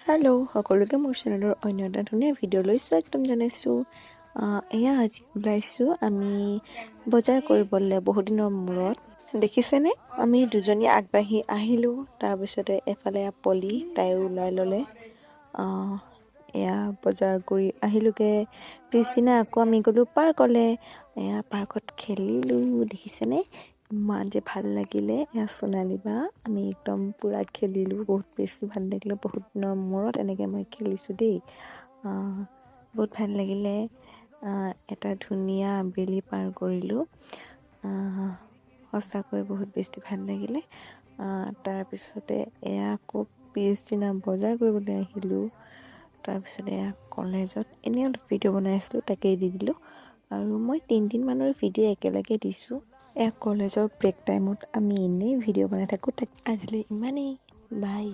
Hello' সকলোকে মোৰ চেনেলৰ অন্য এটা ধুনীয়া ভিডিঅ'লৈ স্বাগতম জনাইছোঁ। এয়া আজি ওলাইছোঁ আমি বজাৰ কৰিবলৈ বহুদিনৰ মূৰত। দেখিছেনে আমি দুজনী আগবাঢ়ি আহিলোঁ, তাৰপিছতে এফালে পলি তাইও ওলাই ল'লে। এয়া বজাৰ কৰি আহিলোঁগৈ। পিছদিনা আকৌ আমি গ'লোঁ পাৰ্কলৈ। এয়া পাৰ্কত খেলিলোঁ, দেখিছেনে ইমান যে ভাল লাগিলে। এয়া সোণালী বা আমি একদম পূৰা খেলিলোঁ, বহুত বেছি ভাল লাগিলে। বহুত দিনৰ মূৰত এনেকৈ মই খেলিছোঁ দেই, বহুত ভাল লাগিলে। এটা ধুনীয়া আবেলি পাৰ কৰিলোঁ, সঁচাকৈ বহুত বেছি ভাল লাগিলে। তাৰপিছতে এয়া আকৌ পিছদিনা বজাৰ কৰিবলৈ আহিলোঁ। তাৰপিছতে এয়া কলেজত এনেই অলপ ভিডিঅ' বনাই আছিলোঁ, তাকেই দি দিলোঁ। আৰু মই 3 দিনমানৰ ভিডিঅ' একেলগে দিছোঁ। এয়া কলেজৰ ব্ৰেক টাইমত আমি এনেই ভিডিঅ' বনাই থাকোঁ। আজিলৈ ইমানেই, বাই।